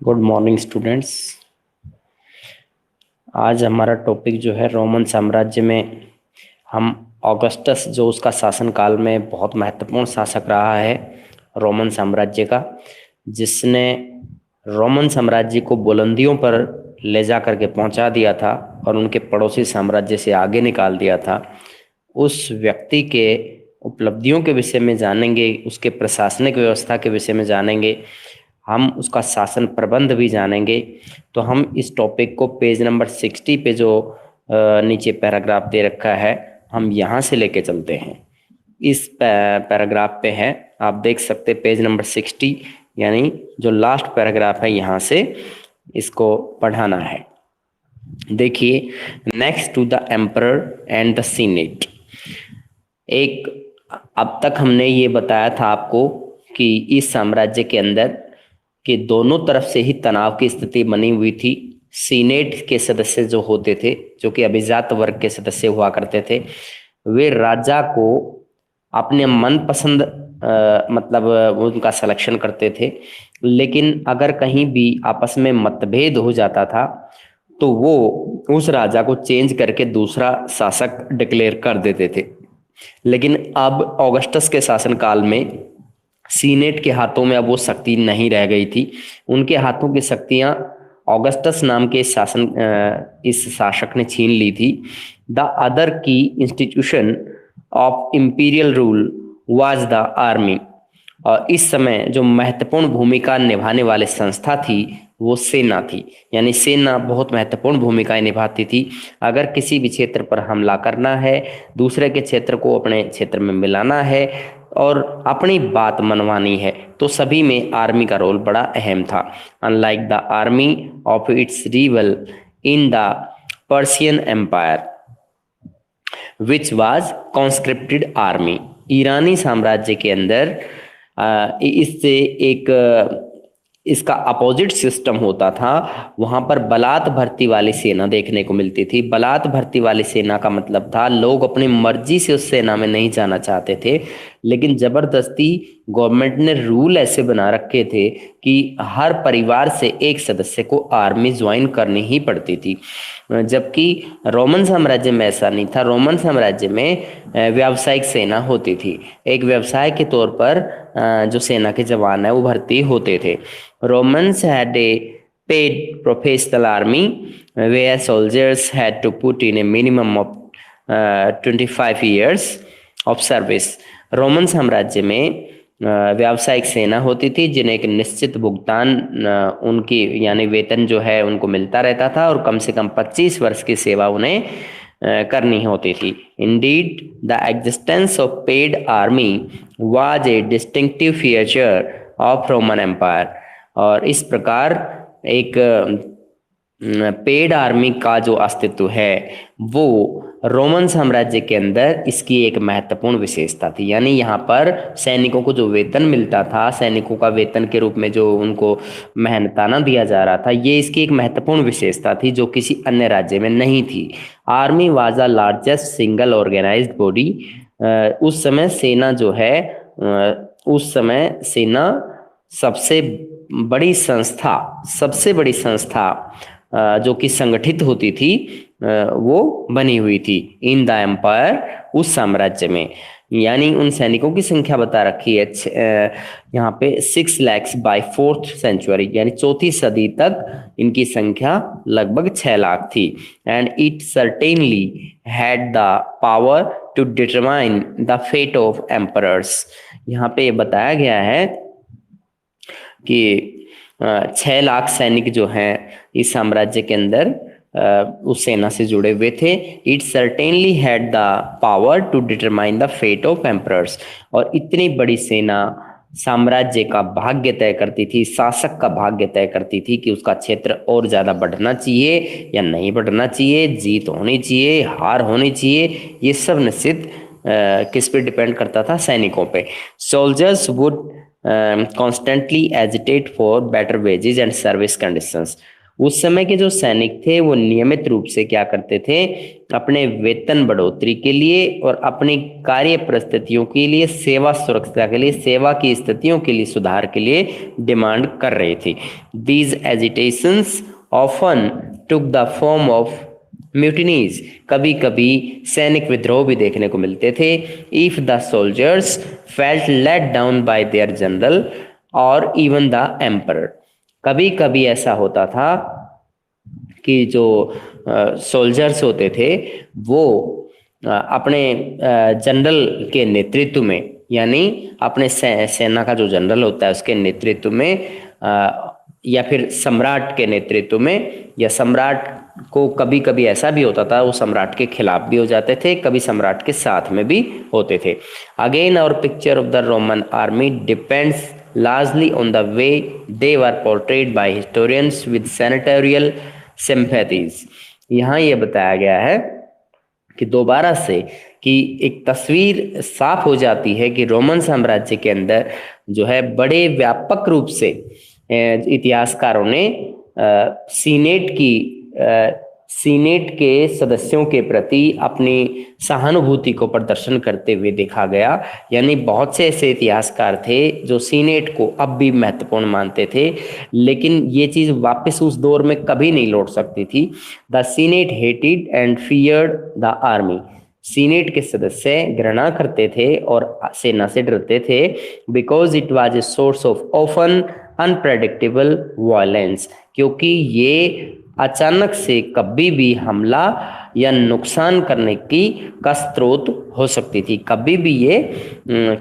Good morning students. आज हमारा topic जो है रोमन साम्राज्य में हम ऑगस्टस जो उसका शासनकाल में बहुत महत्वपूर्ण शासक रहा है रोमन साम्राज्य का, जिसने रोमन साम्राज्य को बुलंदियों पर ले जा करके पहुंचा दिया था और उनके पड़ोसी साम्राज्य से आगे निकाल दिया था। उस व्यक्ति के उपलब्धियों के विषय में जानेंगे, उसके प्रशासनिक व्यवस्था के विषय में जानेंगे, हम उसका शासन प्रबंध भी जानेंगे। तो हम इस टॉपिक को पेज नंबर 60 पे जो नीचे पैराग्राफ दे रखा है, हम यहाँ से लेके चलते हैं। इस पैराग्राफ पे है, आप देख सकते पेज नंबर 60, यानी जो लास्ट पैराग्राफ है, यहाँ से इसको पढ़ाना है। देखिए, next to the emperor and the senate. एक अब तक हमने ये बताया था आपको कि इस साम्राज्य के अंदर कि दोनों तरफ से ही तनाव की स्थिति बनी हुई थी। सीनेट के सदस्य जो होते थे, जो कि अभिजात वर्ग के सदस्य हुआ करते थे, वे राजा को अपने मनपसंद मतलब उनका सिलेक्शन करते थे। लेकिन अगर कहीं भी आपस में मतभेद हो जाता था तो वो उस राजा को चेंज करके दूसरा शासक डिक्लेयर कर देते थे। लेकिन अब ऑगस्टस के शासनकाल में सीनेट के हाथों में अब वो शक्ति नहीं रह गई थी। उनके हाथों की शक्तियां ऑगस्टस नाम के इस शासक ने छीन ली थी। द अदर की institution of imperial rule was the army. और इस समय जो महत्वपूर्ण भूमिका निभाने वाली संस्था थी वो सेना थी। यानी सेना बहुत महत्वपूर्ण भूमिकाएं निभाती थी। अगर किसी भी क्षेत्र पर हमला करना है, दूसरे के क्षेत्र को अपने क्षेत्र में मिलाना है और अपनी बात मनवानी है, तो सभी में आर्मी का रोल बड़ा अहम था। Unlike the army of its rival in the Persian empire which was conscripted army. ईरानी साम्राज्य के अंदर इससे एक इसका अपोजिट सिस्टम होता था। वहां पर बलात् भर्ती वाली सेना देखने को मिलती थी। बलात् भर्ती वाली सेना का मतलब था लोग अपनी मर्जी से उस सेना में नहीं जाना चाहते थे, लेकिन जबरदस्ती गवर्नमेंट ने रूल ऐसे बना रखे थे कि हर परिवार से एक सदस्य को आर्मी ज्वाइन करनी ही पड़ती थी। जबकि रोमन साम्राज्य में ऐसा नहीं था। रोमन साम्राज्य में व्यावसायिक सेना होती थी। एक व्यवसाय के तौर पर जो सेना के जवान है वो भर्ती होते थे। Romans had a paid professional army where soldiers had to put in a minimum of 25 years of service. Roman साम्राज्य में व्यावसायिक सेना होती थी जिन्हें एक निश्चित भुगतान उनकी यानी वेतन जो है उनको मिलता रहता था और कम से कम 25 वर्ष की सेवा उन्हें करनी होती थी। Indeed, the existence of paid army was a distinctive feature of Roman Empire. और इस प्रकार एक पेड आर्मी का जो अस्तित्व है वो रोमन साम्राज्य के अंदर इसकी एक महत्वपूर्ण विशेषता थी। यानी यहाँ पर सैनिकों को जो वेतन मिलता था, सैनिकों का वेतन के रूप में जो उनको मेहनताना दिया जा रहा था, ये इसकी एक महत्वपूर्ण विशेषता थी जो किसी अन्य राज्य में नहीं थी। Army was the largest single organised body. उस समय सेना जो है सबसे बड़ी संस्था जो कि संगठित होती थी वो बनी हुई थी इन द एम्पायर, उस साम्राज्य में। यानी उन सैनिकों की संख्या बता रखी है यहाँ पे 6 लाख बाय 4th सेंचुरी, यानी 4वीं सदी तक इनकी संख्या लगभग 6 लाख थी। And it certainly had the power to determine the fate of emperors. यहाँ पे ये बताया गया है कि 6 लाख सैनिक जो हैं इस साम्राज्य के अंदर उस सेना से जुड़े हुए थे। It certainly had the power to determine the fate of emperors. और इतनी बड़ी सेना साम्राज्य का भाग्य तय करती थी, शासक का भाग्य तय करती थी कि उसका क्षेत्र और ज्यादा बढ़ना चाहिए या नहीं बढ़ना चाहिए, जीत होनी चाहिए, हार होनी चाहिए। ये सब निश्चित किस पे डिपेंड करता था? सैनिकों पे। Soldiers would constantly agitate for better wages and service conditions. उस समय के जो सैनिक थे वो नियमित रूप से क्या करते थे, अपने वेतन बढ़ोतरी के लिए और अपनी कार्य परिस्थितियों के लिए, सेवा सुरक्षा के लिए, सेवा की स्थितियों के लिए सुधार के लिए डिमांड कर रहे थे। These agitations often took the form of mutinies, कभी कभी सैनिक विद्रोह भी देखने को मिलते थे। If the soldiers felt let down by their general और इवन द एम्परर, कभी कभी ऐसा होता था कि जो सोल्जर्स होते थे वो अपने जनरल के नेतृत्व में, यानी अपने सेना का जो जनरल होता है उसके नेतृत्व में, या फिर सम्राट के नेतृत्व में, या सम्राट को कभी कभी ऐसा भी होता था वो सम्राट के खिलाफ भी हो जाते थे, कभी सम्राट के साथ में भी होते थे। Again our picture of the Roman army depends largely on the way they were portrayed by historians with senatorial sympathies। यहाँ ये बताया गया है कि दोबारा से कि एक तस्वीर साफ हो जाती है कि रोमन साम्राज्य के अंदर जो है बड़े व्यापक रूप से इतिहासकारों ने सीनेट के सदस्यों के प्रति अपनी सहानुभूति को प्रदर्शन करते हुए देखा गया। यानी बहुत से ऐसे इतिहासकार थे जो सीनेट को अब भी महत्वपूर्ण मानते थे, लेकिन ये चीज वापस उस दौर में कभी नहीं लौट सकती थी। The senate hated and feared the army, senate के सदस्य घृणा करते थे और सेना से डरते थे। Because it was a source of often unpredictable violence, क्योंकि ये अचानक से कभी भी हमला या नुकसान करने का स्रोत हो सकती थी, कभी भी ये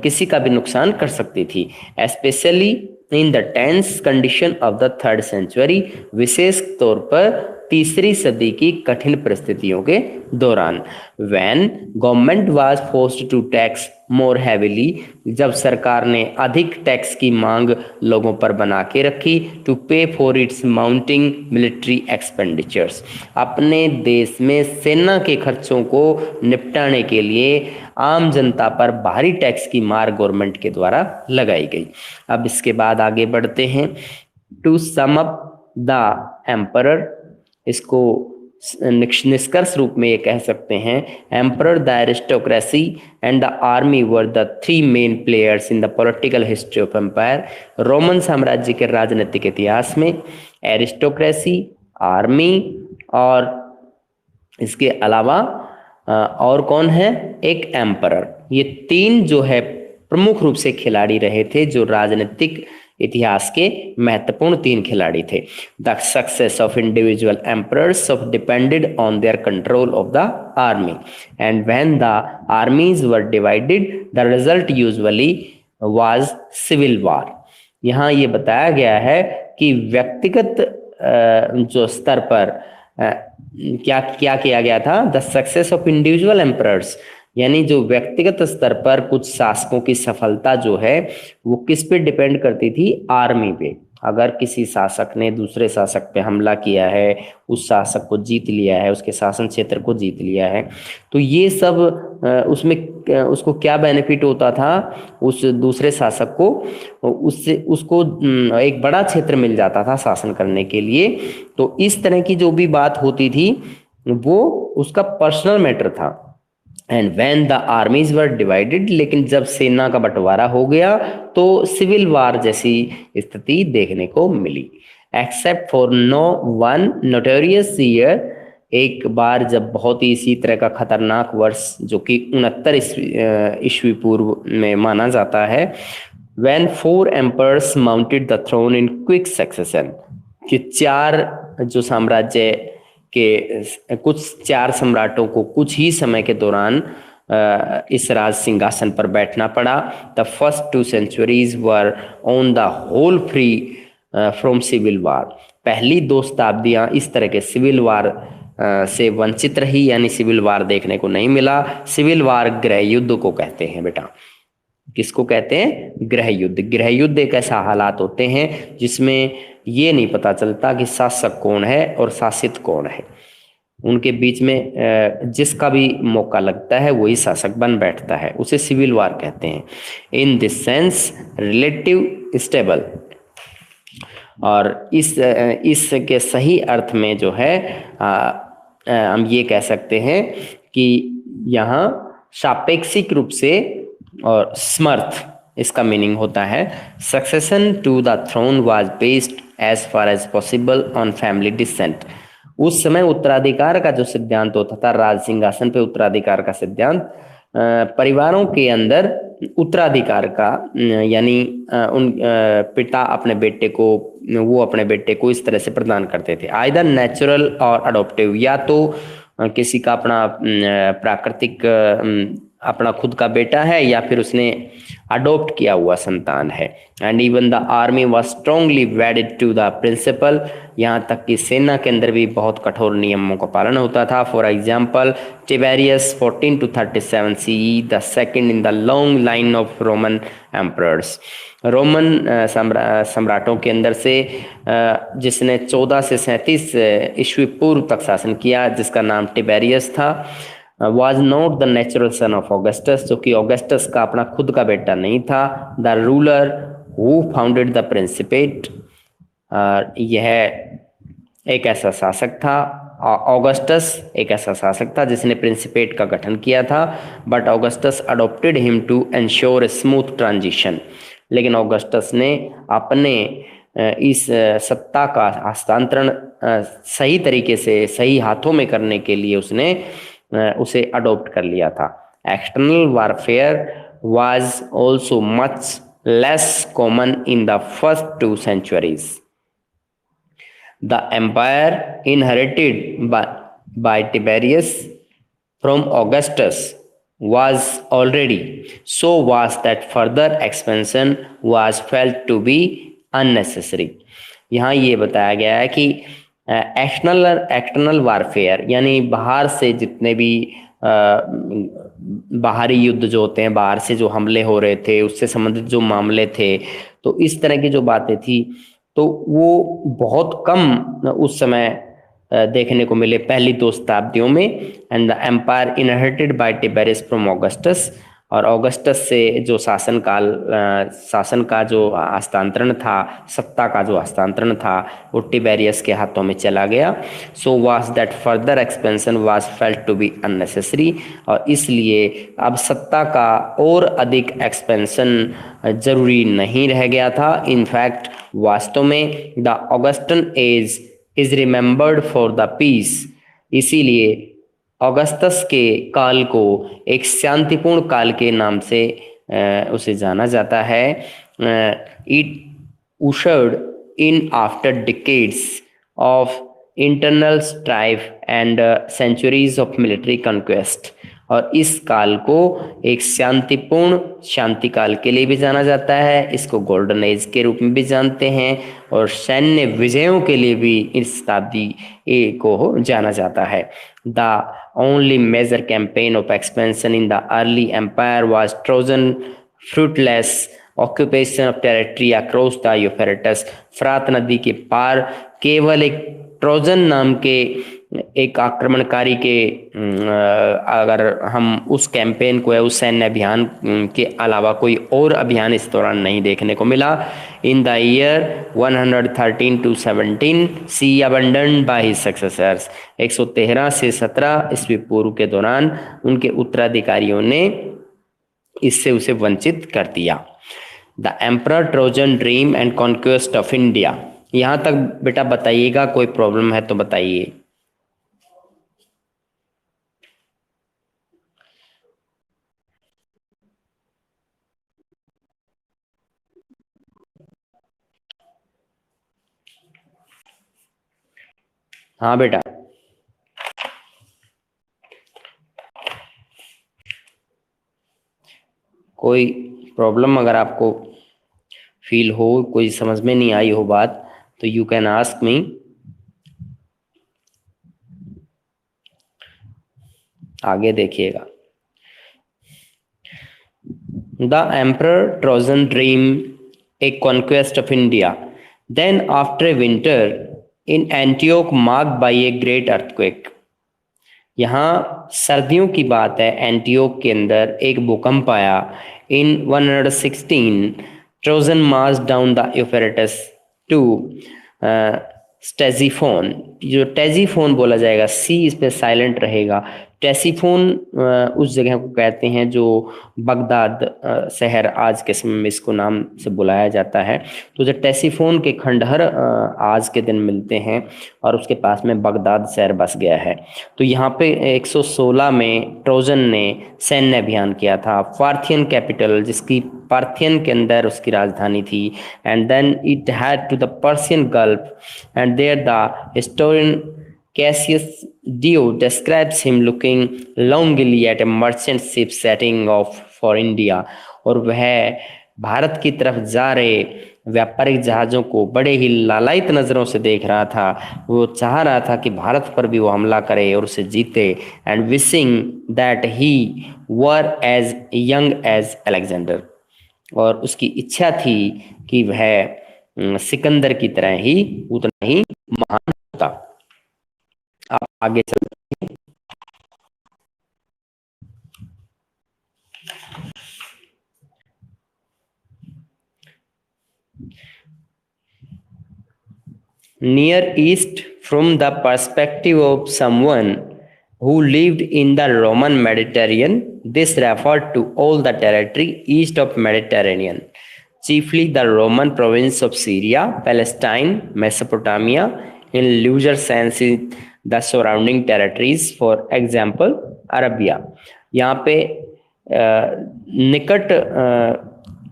किसी का भी नुकसान कर सकती थी। Especially in the tense condition of the 3rd century, विशेष तौर पर तीसरी सदी की कठिन परिस्थितियों के दौरान। When government was forced to tax more heavily, जब सरकार ने अधिक टैक्स की मांग लोगों पर बना के रखी, टू पे for its mounting military expenditures, अपने देश में सेना के खर्चों को निपटाने के लिए आम जनता पर भारी टैक्स की मार गवर्नमेंट के द्वारा लगाई गई। अब इसके बाद आगे बढ़ते हैं। To sum up the emperor, इसको निष्कर्ष रूप में ये कह सकते हैं, emperor, the aristocracy and the army were the 3 main players in the political history of empire. Roman साम्राज्य के राजनीतिक इतिहास में एरिस्टोक्रेसी, आर्मी और इसके अलावा और कौन है, एक एम्परर, ये 3 जो है प्रमुख रूप से खिलाड़ी रहे थे, जो राजनीतिक इतिहास के महत्वपूर्ण 3 खिलाड़ी थे। The success of individual emperors of depended on their control of the army, and when the armies were divided the result usually was civil war. यहाँ ये बताया गया है कि व्यक्तिगत जो स्तर पर क्या किया गया था, the success of individual emperors, यानी जो व्यक्तिगत स्तर पर कुछ शासकों की सफलता जो है वो किस पे डिपेंड करती थी, आर्मी पे। अगर किसी शासक ने दूसरे शासक पे हमला किया है, उस शासक को जीत लिया है, उसके शासन क्षेत्र को जीत लिया है, तो ये सब उसमें उसको क्या बेनिफिट होता था, उस दूसरे शासक को उसको एक बड़ा क्षेत्र मिल जाता था शासन करने के लिए। तो इस तरह की जो भी बात होती थी वो उसका पर्सनल मैटर था। And when the armies were divided, लेकिन जब सेना का बंटवारा हो गया तो सिविल वार जैसी स्थिति देखने को मिली। Except for no one notorious year, एक बार जब बहुत ही इसी तरह का खतरनाक वर्ष जो कि 69 ईस्वी पूर्व में माना जाता है, when 4 emperors mounted the throne in quick succession, कि 4 जो साम्राज्य के कुछ 4 सम्राटों को कुछ ही समय के दौरान इस राज सिंहासन पर बैठना पड़ा। The first 2 centuries were on the whole free from civil war, पहली 2 शताब्दियां इस तरह के सिविल वार से वंचित रही, यानी सिविल वार देखने को नहीं मिला। सिविल वार गृह युद्ध को कहते हैं बेटा, किसको कहते हैं, गृह युद्ध। गृह युद्ध एक ऐसा हालात होते हैं जिसमें ये नहीं पता चलता कि शासक कौन है और शासित कौन है, उनके बीच में जिसका भी मौका लगता है वही शासक बन बैठता है, उसे सिविल वार कहते हैं। In this sense relative stable और इसके सही अर्थ में जो है हम ये कह सकते हैं कि यहाँ सापेक्षिक रूप से और समर्थ इसका मीनिंग होता है। Succession to the throne was based as far as possible on family descent. उस समय उत्तराधिकार का जो सिद्धांत होता था, राज सिंहासन पे उत्तराधिकार का सिद्धांत, परिवारों के अंदर उत्तराधिकार का यानी उन पिता अपने बेटे को, वो अपने बेटे को इस तरह से प्रदान करते थे, आइदर नेचुरल और अडॉप्टिव, या तो किसी का अपना प्राकृतिक अपना खुद का बेटा है या फिर उसने अडॉप्ट किया हुआ संतान है। And even the army was strongly wedded to the principle, यहाँ तक कि सेना के अंदर भी बहुत कठोर नियमों का पालन होता था। For example Tiberius 14 to 37 CE, the second in the long line of Roman emperors. Roman सम्राटों के अंदर से जिसने 14 से 37 ईस्वी पूर्व तक शासन किया, जिसका नाम टिबेरियस था, was not the natural son of Augustus, जो कि ऑगस्टस का अपना खुद का बेटा नहीं था। The ruler who founded the principate, यह एक ऐसा शासक था, ऑगस्टस एक ऐसा शासक था जिसने प्रिंसिपेट का गठन किया था। But Augustus adopted him to ensure a smooth transition, लेकिन ऑगस्टस ने अपने इस सत्ता का हस्तांतरण सही तरीके से सही हाथों में करने के लिए उसने उसे अडॉप्ट कर लिया था। External warfare was also much less common in the first 2 centuries. The empire inherited by Tiberius from Augustus was already so vast that further expansion was felt to be unnecessary. यहाँ ये बताया गया है कि external warfare यानी बाहर से जितने भी बाहरी युद्ध जो होते हैं, बाहर से जो हमले हो रहे थे, उससे संबंधित जो मामले थे, तो इस तरह की जो बातें थी तो वो बहुत कम उस समय देखने को मिले पहली 2 शताब्दियों में। And the empire inherited by Tiberius from Augustus, और ऑगस्टस से जो शासन का जो हस्तांतरण था, सत्ता का जो हस्तांतरण था, वो टिबेरियस के हाथों में चला गया। So was that further expansion was felt to be unnecessary, और इसलिए अब सत्ता का और अधिक एक्सपेंशन जरूरी नहीं रह गया था। इनफैक्ट वास्तव में the Augustan age is remembered for the peace, इसीलिए ऑगस्टस के काल को एक शांतिपूर्ण काल के नाम से उसे जाना जाता है। It ushered in after decades of internal strife and centuries of military conquest, और इस काल को एक शांतिपूर्ण शांति काल के लिए भी जाना जाता है, इसको गोल्डन एज के रूप में भी जानते हैं, और सैन्य विजयों के लिए भी इस शताब्दी को जाना जाता है। The only major campaign of expansion in the early empire was Trajan fruitless occupation of territory across the Euphrates. फ्रात नदी के पार केवल एक ट्रोजन नाम के एक आक्रमणकारी के अगर हम उस कैंपेन को या उस सैन्य अभियान के अलावा कोई और अभियान इस दौरान नहीं देखने को मिला। In the year 113 to 17 C abandoned by his successors, 113 से 17 ईस्वी पूर्व के दौरान उनके उत्तराधिकारियों ने इससे उसे वंचित कर दिया। The emperor Trajan dream and conquest of India, यहाँ तक बेटा बताइएगा, कोई प्रॉब्लम है तो बताइए। हाँ बेटा, कोई प्रॉब्लम अगर आपको फील हो, कोई समझ में नहीं आई हो बात, तो यू कैन आस्क मी। आगे देखिएगा। The emperor Trajan dream a conquest of India, then after a winter in Antioch marked by a great earthquake. यहाँ सर्दियों की बात है, एंटियोक के अंदर एक भूकंप आया। In 116 Trajan march down the Euphrates, to Ctesiphon, जो टेजीफोन बोला जाएगा, सी इस पे साइलेंट रहेगा। टेसीफोन उस जगह को कहते हैं जो बगदाद शहर आज के समय में इसको नाम से बुलाया जाता है। तो जो टेसीफोन के खंडहर आज के दिन मिलते हैं और उसके पास में बगदाद शहर बस गया है। तो यहाँ पे 116 में ट्रोजन ने सैन्य अभियान किया था। पार्थियन कैपिटल, जिसकी पार्थियन के अंदर उसकी राजधानी थी, and then it had to the Persian gulf and there the historian Cassius Dio describes him looking longingly at a merchant ship setting off for India, और वह भारत की तरफ जा रहे व्यापारिक जहाज़ों को बड़े ही लालायित नज़रों से देख रहा था। वो चाह रहा था कि भारत पर भी वो हमला करे और उसे जीते। And wishing that he were as young as Alexander, और उसकी इच्छा थी कि वह सिकंदर की तरह ही उतना ही महान होता। आप आगे चलते हैं। Near East, from the perspective of someone who lived in the Roman Mediterranean, this referred to all the territory east of Mediterranean, chiefly the Roman province of Syria, Palestine, Mesopotamia, in looser sense the surrounding territories, for example Arabia। यहाँ पे निकट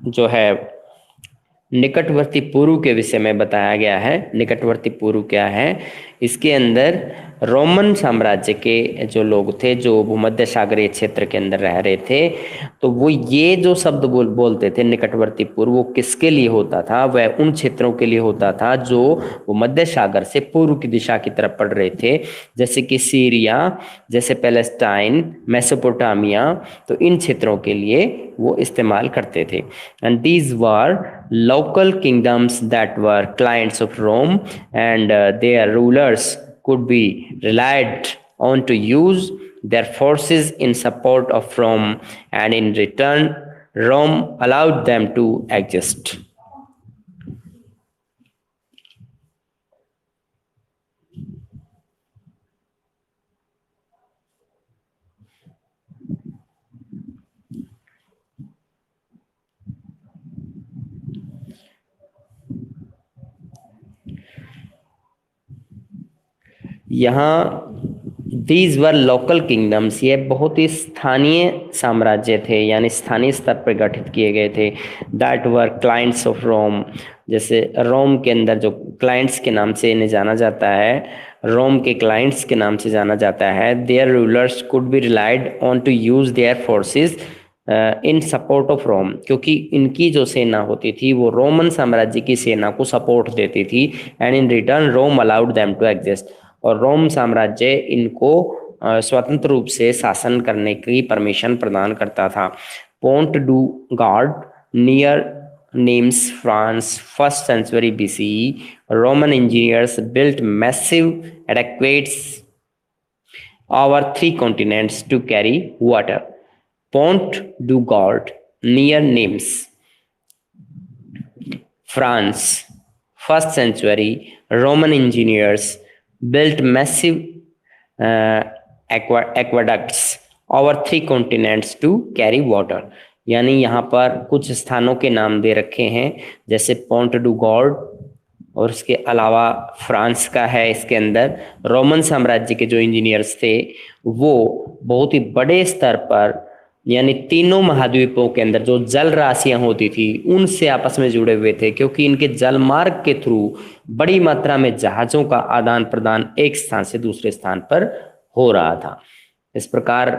जो है निकटवर्ती पूर्व के विषय में बताया गया है। निकटवर्ती पूर्व क्या है? इसके अंदर रोमन साम्राज्य के जो लोग थे, जो भूमध्य सागरीय क्षेत्र के अंदर रह रहे थे, तो वो ये जो शब्द बोलते थे निकटवर्ती पूर्व, वो किसके लिए होता था? वह उन क्षेत्रों के लिए होता था जो भूमध्य सागर से पूर्व की दिशा की तरफ पड़ रहे थे, जैसे कि सीरिया, जैसे पैलेस्टाइन, मेसोपोटामिया। तो इन क्षेत्रों के लिए वो इस्तेमाल करते थे। And these were local kingdoms that were clients of Rome, and their rulers could be relied on to use their forces in support of Rome, and in return Rome allowed them to exist। यहाँ these were local kingdoms, ये बहुत ही स्थानीय साम्राज्य थे, यानी स्थानीय स्तर पर गठित किए गए थे। That were clients of Rome, जैसे रोम के अंदर जो क्लाइंट्स के नाम से इन्हें जाना जाता है, रोम के क्लाइंट्स के नाम से जाना जाता है। Their rulers could be relied on to use their forces in support of Rome, क्योंकि इनकी जो सेना होती थी वो रोमन साम्राज्य की सेना को सपोर्ट देती थी। And in return Rome allowed them to exist, और रोम साम्राज्य इनको स्वतंत्र रूप से शासन करने की परमिशन प्रदान करता था। Pont du Gard near Nimes, France, 1st century BCE, Roman engineers built massive aqueducts over 3 continents to carry water. Pont du Gard near Nimes, France, 1st century, Roman engineers built massive aqueducts over 3 continents to carry water। यानी यहाँ पर कुछ स्थानों के नाम दे रखे हैं, जैसे पोंट डू गॉर्ड, और इसके अलावा फ्रांस का है। इसके अंदर रोमन साम्राज्य के जो इंजीनियर्स थे वो बहुत ही बड़े स्तर पर, यानी तीनों महाद्वीपों के अंदर जो जल राशियां होती थी उनसे आपस में जुड़े हुए थे, क्योंकि इनके जल मार्ग के थ्रू बड़ी मात्रा में जहाजों का आदान प्रदान एक स्थान से दूसरे स्थान पर हो रहा था। इस प्रकार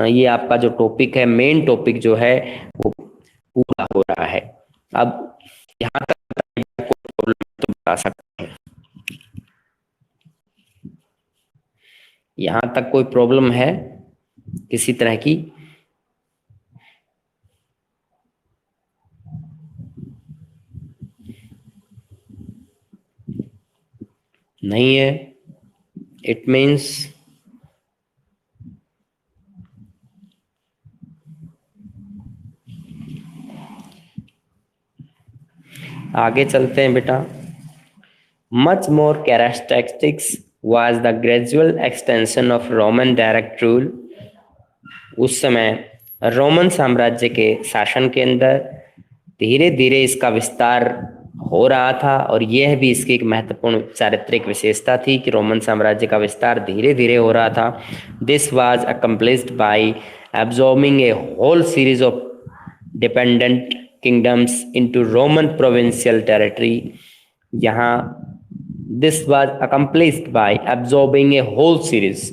ये आपका जो टॉपिक है, मेन टॉपिक जो है वो पूरा हो रहा है। अब यहाँ तक कोई प्रॉब्लम तो बता सकते हैं? यहाँ तक कोई प्रॉब्लम है किसी तरह की? नहीं है? इट मीन्स आगे चलते हैं बेटा। Much more characteristics was the gradual extension of Roman direct rule. उस समय रोमन साम्राज्य के शासन के अंदर धीरे धीरे इसका विस्तार हो रहा था, और यह भी इसकी एक महत्वपूर्ण चारित्रिक विशेषता थी कि रोमन साम्राज्य का विस्तार धीरे धीरे हो रहा था. This was accomplished by absorbing a whole series of dependent kingdoms into Roman provincial territory. यहाँ this was accomplished by absorbing a whole series.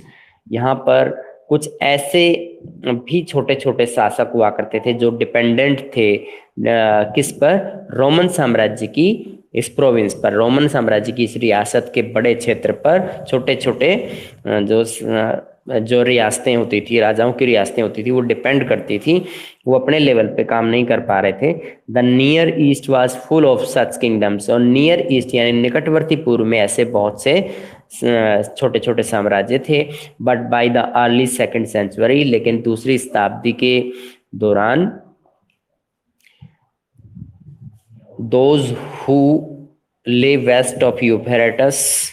यहाँ पर कुछ ऐसे भी छोटे छोटे शासक हुआ करते थे जो डिपेंडेंट थे किस पर, रोमन साम्राज्य की इस प्रोविंस पर, रोमन साम्राज्य की इस रियासत के बड़े क्षेत्र पर छोटे छोटे जो रियासतें होती थी, राजाओं की रियासतें होती थी, वो डिपेंड करती थी, वो अपने लेवल पे काम नहीं कर पा रहे थे. The near east was full of such kingdoms. और नियर ईस्ट यानी निकटवर्ती पूर्व में ऐसे बहुत से छोटे छोटे साम्राज्य थे. But by the early second century, लेकिन दूसरी शताब्दी के दौरान those who lay west of Euphrates,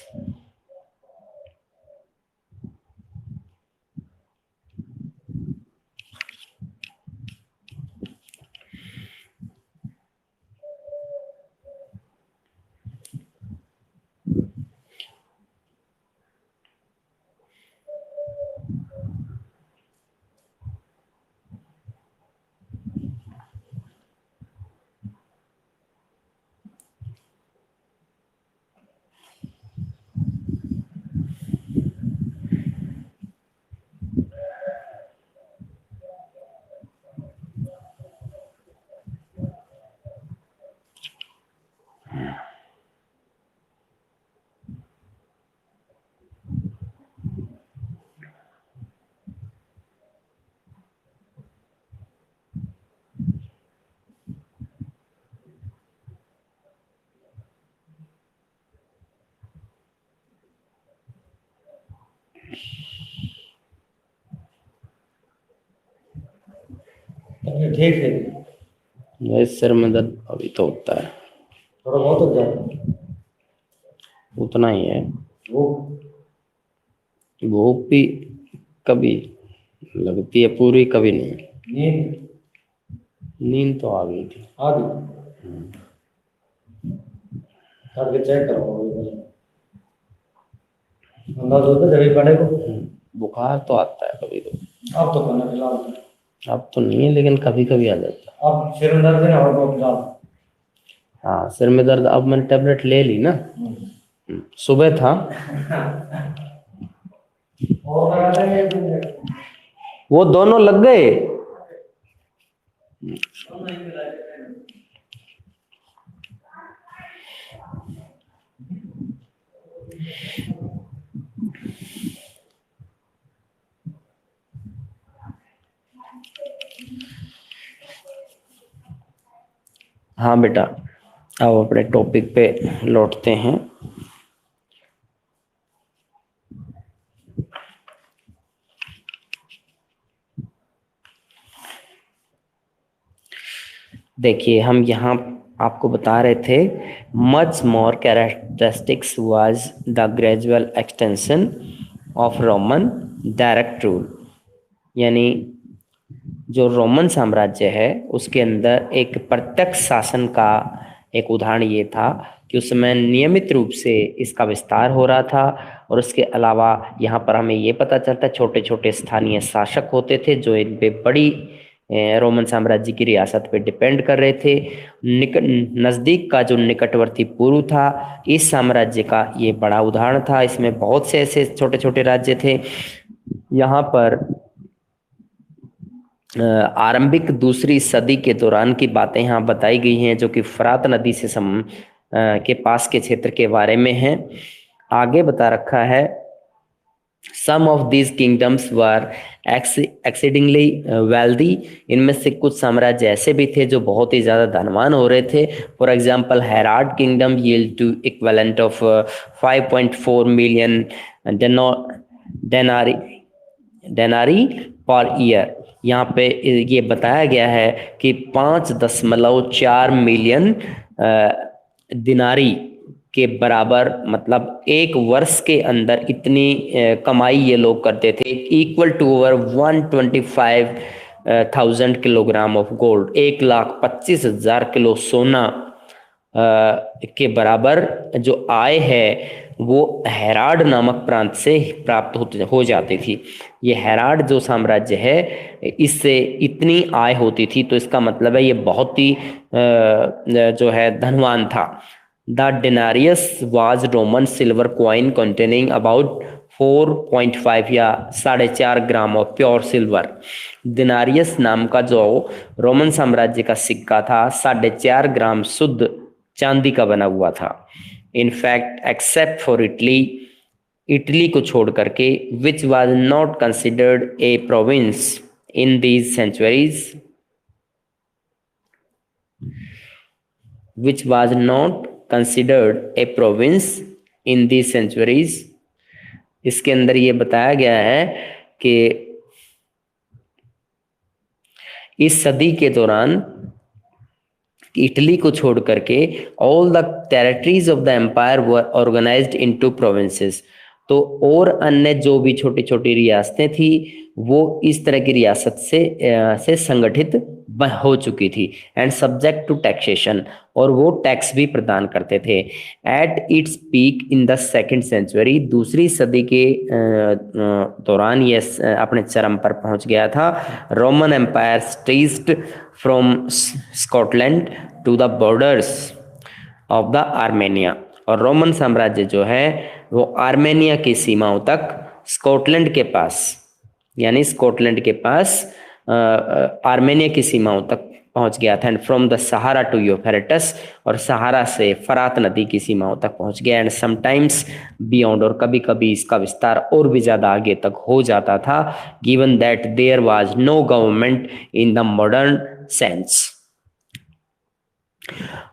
ठीक है. ये सिर में दर्द अभी तो होता है, थोड़ा बहुत हो जाता, उतना ही है. वो भी कभी लगती है पूरी, कभी नहीं. नींद तो आ गई थी. आ गई, करके चेक करो, अंदाज होता जब पड़े को. बुखार तो आता है कभी कभी. अब तो खाना खिलाओ. अब तो नहीं है, लेकिन कभी कभी आ जाता है. अब सिर में दर्द है ना, और खिलाओ. हाँ, सिर में दर्द, अब मैंने टेबलेट ले ली ना, सुबह था. वो दोनों लग गए. हाँ बेटा, अब अपने टॉपिक पे लौटते हैं. देखिए, हम यहाँ आपको बता रहे थे much more characteristics was the gradual extension of Roman direct rule. यानी जो रोमन साम्राज्य है उसके अंदर एक प्रत्यक्ष शासन का एक उदाहरण ये था कि उसमें नियमित रूप से इसका विस्तार हो रहा था. और उसके अलावा यहाँ पर हमें ये पता चलता छोटे छोटे स्थानीय शासक होते थे जो इन पे बड़ी रोमन साम्राज्य की रियासत पे डिपेंड कर रहे थे. नज़दीक का जो निकटवर्ती पूर्व था, इस साम्राज्य का ये बड़ा उदाहरण था. इसमें बहुत से ऐसे छोटे छोटे राज्य थे. यहाँ पर आरंभिक दूसरी सदी के दौरान की बातें यहाँ बताई गई हैं जो कि फरात नदी से के पास के क्षेत्र के बारे में है. आगे बता रखा है some of these kingdoms were exceedingly wealthy. इनमें से कुछ साम्राज्य ऐसे भी थे जो बहुत ही ज्यादा धनवान हो रहे थे. For example Herod kingdom yield to equivalent of 5.4 million denarii per year. यहाँ पे ये बताया गया है कि 5.4 मिलियन दिनारी के बराबर, मतलब एक वर्ष के अंदर इतनी कमाई ये लोग करते थे, equal to over 125,000 kilogram of gold, 1,25,000 kilo सोना के बराबर जो आय है वो हेराड नामक प्रांत से प्राप्त हो जाती थी। ये हेराड जो साम्राज्य है, इससे इतनी आय होती थी, तो इसका मतलब है ये बहुत ही जो है धनवान था। The denarius was Roman silver coin containing about 4.5 या 4.5 gram of pure silver. Denarius नाम का जो रोमन साम्राज्य का सिक्का था 4.5 ग्राम शुद्ध चांदी का बना हुआ था। इनफैक्ट एक्सेप्ट फॉर इटली को छोड़ करके, which was not considered a province in these centuries, which was not considered a province in these centuries। इसके अंदर ये बताया गया है कि इस सदी के दौरान इटली को छोड़ करके all the territories of the empire were organised into provinces. तो और अन्य जो भी छोटी छोटी रियासतें थी वो इस तरह की रियासत से संगठित हो चुकी थी, एंड सब्जेक्ट टू टैक्सेशन, और वो टैक्स भी प्रदान करते थे। At its peak in the second century, दूसरी सदी के दौरान ये अपने चरम पर पहुंच गया था। Roman empire stretched from Scotland to the borders of the Armenia, और रोमन साम्राज्य जो है वो आर्मेनिया की सीमाओं तक स्कॉटलैंड के पास, यानी स्कॉटलैंड के पास आर्मेनिया की सीमाओं तक पहुंच गया था। And from the Sahara to Euphrates, और सहारा से फरात नदी की सीमाओं तक पहुंच गया। एंड समटाइम्स बियॉन्ड, और कभी कभी इसका विस्तार और भी ज्यादा आगे तक हो जाता था। Given that there was no government in the modern sense,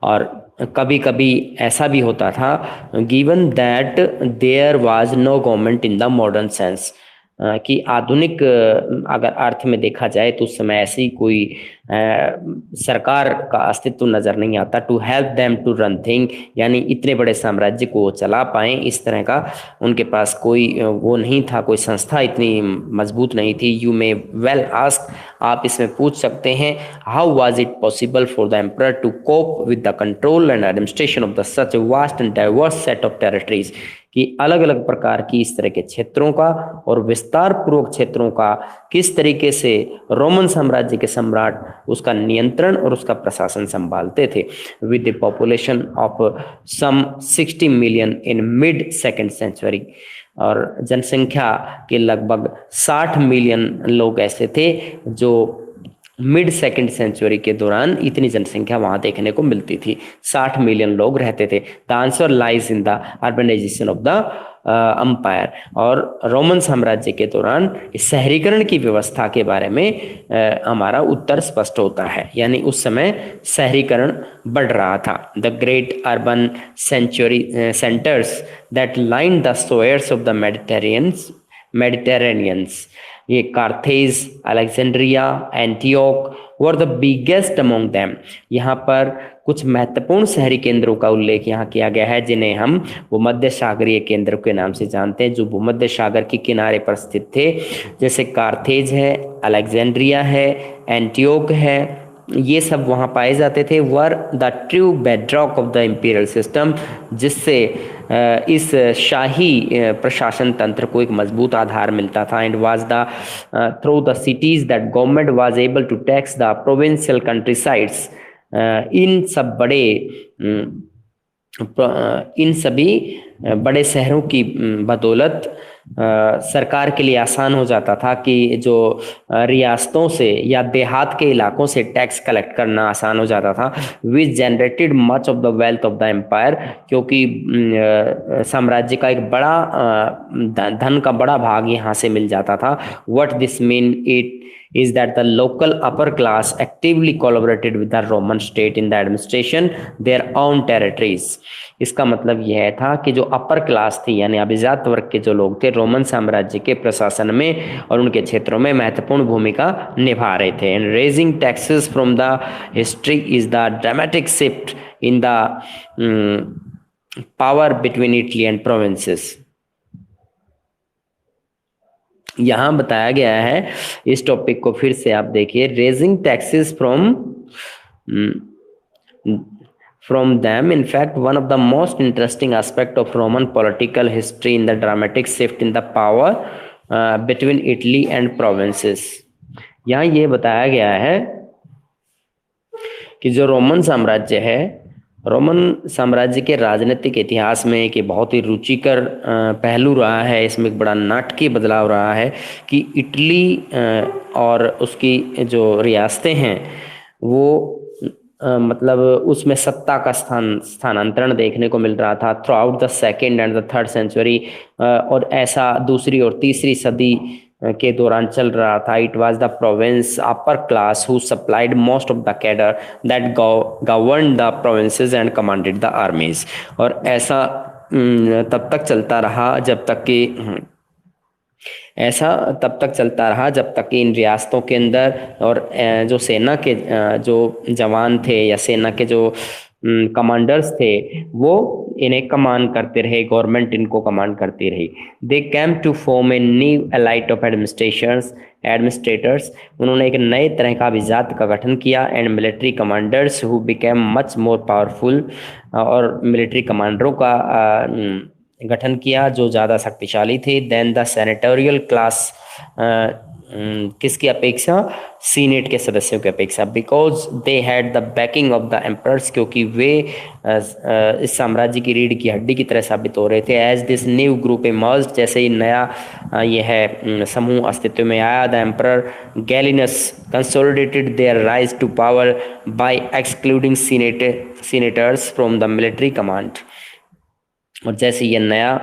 और कभी कभी ऐसा भी होता था, given that there was no government in the modern sense, कि आधुनिक अगर अर्थ में देखा जाए तो उस समय ऐसी कोई सरकार का अस्तित्व नजर नहीं आता। To help them to run thing, यानी इतने बड़े साम्राज्य को वो चला पाए, इस तरह का उनके पास कोई वो नहीं था, कोई संस्था इतनी मजबूत नहीं थी। यू मे वेल आस्क, आप इसमें पूछ सकते हैं, how was it possible for the emperor to cope with the control and administration of the such vast and diverse set of territories, कि अलग अलग प्रकार की इस तरह के क्षेत्रों का और विस्तार पूर्वक क्षेत्रों का किस तरीके से रोमन साम्राज्य के सम्राट उसका नियंत्रण और उसका प्रशासन संभालते थे। With the population of some 60 million in mid second century, और जनसंख्या के लगभग 60 मिलियन लोग ऐसे थे जो मिड सेकेंड सेंचुरी के दौरान इतनी जनसंख्या वहां देखने को मिलती थी, 60 मिलियन लोग रहते थे। The answer lies in the urbanisation of the empire, और रोमन साम्राज्य के दौरान इस शहरीकरण की व्यवस्था के बारे में हमारा उत्तर स्पष्ट होता है, यानी उस समय शहरीकरण बढ़ रहा था। The great urban centres that line the shores of the Mediterraneans, ये Carthage, Alexandria, Antioch were the biggest among them. यहाँ पर कुछ महत्वपूर्ण शहरी केंद्रों का उल्लेख यहाँ किया गया है जिन्हें हम भूमध्य सागरीय केंद्र के नाम से जानते हैं, जो भूमध्य सागर के किनारे पर स्थित थे। जैसे कार्थेज है, अलेक्जेंड्रिया है, एंटियोक है, ये सब वहाँ पाए जाते थे। Were the true bedrock of the imperial system, जिससे इस शाही प्रशासन तंत्र को एक मजबूत आधार मिलता था। And was the through the cities that government was able to tax the provincial countrysides. इन सभी बड़े शहरों की बदौलत सरकार के लिए आसान हो जाता था कि जो रियासतों से या देहात के इलाकों से टैक्स कलेक्ट करना आसान हो जाता था। Which generated much of the wealth of the empire, क्योंकि साम्राज्य का एक बड़ा धन का बड़ा भाग यहाँ से मिल जाता था। What this mean it is that the local upper class actively collaborated with the Roman state in the administration their own territories। इसका मतलब यह था कि जो अपर क्लास थी यानी अभिजात वर्ग के जो लोग थे रोमन साम्राज्य के प्रशासन में और उनके क्षेत्रों में महत्वपूर्ण भूमिका निभा रहे थे। And raising taxes from the history is the dramatic shift in the power between Italy and provinces. यहां बताया गया है, इस टॉपिक को फिर से आप देखिए, raising taxes from them. In fact, one of the most interesting aspect of Roman political history in the dramatic shift in the power between Italy and provinces। यहाँ ये बताया गया है कि जो रोमन साम्राज्य है, रोमन साम्राज्य के राजनीतिक इतिहास में एक बहुत ही रुचिकर पहलू रहा है। इसमें एक बड़ा नाटकीय बदलाव रहा है कि इटली और उसकी जो रियासतें हैं वो मतलब उसमें सत्ता का स्थानांतरण देखने को मिल रहा था throughout the second and the third century. और ऐसा दूसरी और तीसरी सदी के दौरान चल रहा था। It was the province upper class who supplied most of the cadre that govern the provinces and commanded the armies. और ऐसा तब तक चलता रहा जब तक कि ऐसा तब तक चलता रहा जब तक कि इन रियासतों के अंदर और जो सेना के जो जवान थे या सेना के जो कमांडर्स थे वो इन्हें कमांड करते रहे, गवर्नमेंट इनको कमांड करती रही। They came to form a new elite of administrators. उन्होंने एक नए तरह का अभिजात का गठन किया and military commanders who became much more powerful. और मिलिट्री कमांडरों का गठन किया जो ज़्यादा शक्तिशाली थे देन द सेनेटोरियल क्लास। किसकी अपेक्षा? सीनेट के सदस्यों की अपेक्षा। Because they had the banking of the emperors, क्योंकि वे इस साम्राज्य की रीढ़ की हड्डी की तरह साबित हो रहे थे। As this new group emerge, जैसे ही नया यह समूह अस्तित्व में आया, the emperor Gallienus consolidated their rise to power by excluding senators from the military command. और जैसे ये नया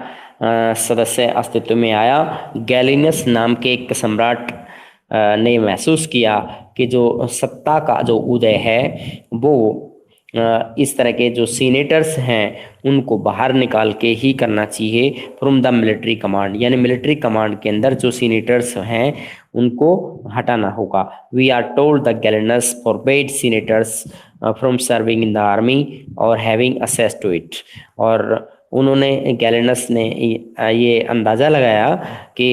सदस्य अस्तित्व में आया, गैलिनस नाम के एक सम्राट ने महसूस किया कि जो सत्ता का जो उदय है वो इस तरह के जो सीनेटर्स हैं उनको बाहर निकाल के ही करना चाहिए फ्रॉम द मिलिट्री कमांड। यानी मिलिट्री कमांड के अंदर जो सीनेटर्स हैं उनको हटाना होगा। We are told the Gallienus forbade senators from serving in the army और हैविंग असेस टू इट। और उन्होंने गैलिनस ने ये अंदाज़ा लगाया कि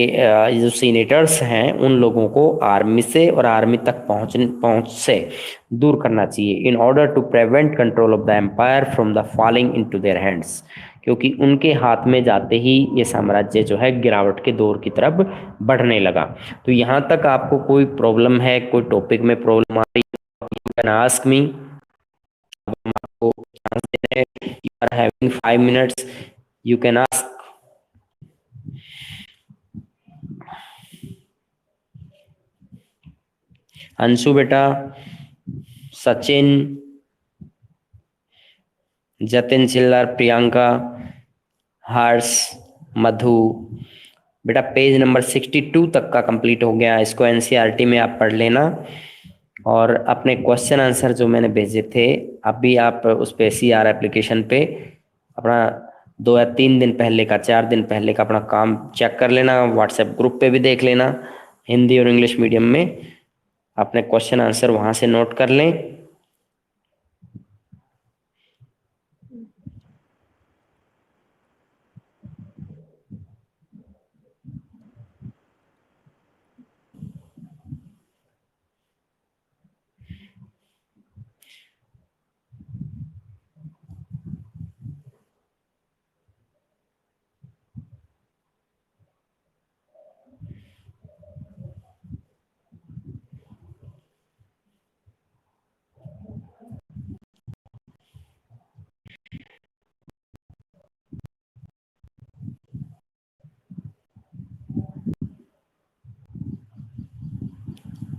जो सीनेटर्स हैं उन लोगों को आर्मी से और आर्मी तक पहुंच से दूर करना चाहिए in order to prevent control of the empire from the falling into their hands, क्योंकि उनके हाथ में जाते ही ये साम्राज्य जो है गिरावट के दौर की तरफ बढ़ने लगा। तो यहाँ तक आपको कोई प्रॉब्लम है, कोई टॉपिक में प्रॉब्लम आ रही है, यू कैन आस्क मी। आपको चांस दे रहे हैं, you are having 5 minutes, you can ask. Anshu बेटा, सचिन, जतिन चिल्लर, प्रियंका, हर्ष, मधु। बेटा पेज नंबर 62 तक का कंप्लीट हो गया, इसको एनसीईआरटी में आप पढ़ लेना। और अपने क्वेश्चन आंसर जो मैंने भेजे थे अभी आप उस पे सीआर एप्लीकेशन पे अपना 2 या 3 दिन पहले का, 4 दिन पहले का अपना काम चेक कर लेना। व्हाट्सएप ग्रुप पे भी देख लेना, हिंदी और इंग्लिश मीडियम में अपने क्वेश्चन आंसर वहाँ से नोट कर लें।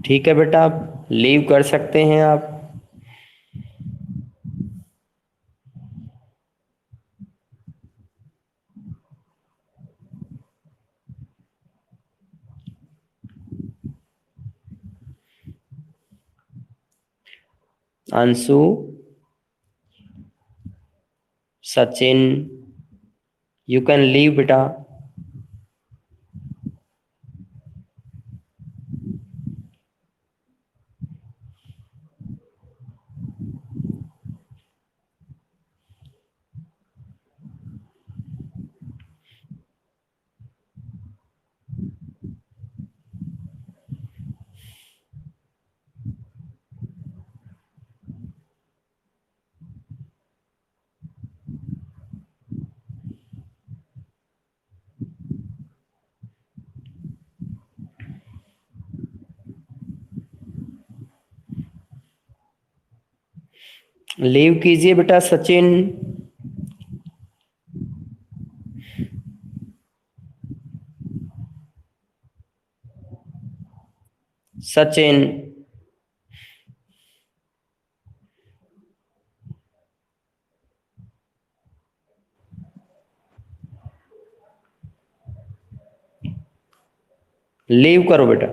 ठीक है बेटा, आप लीव कर सकते हैं आप। Anshu, Sachin, you can leave बेटा। लीव कीजिए बेटा सचिन। सचिन लीव करो बेटा।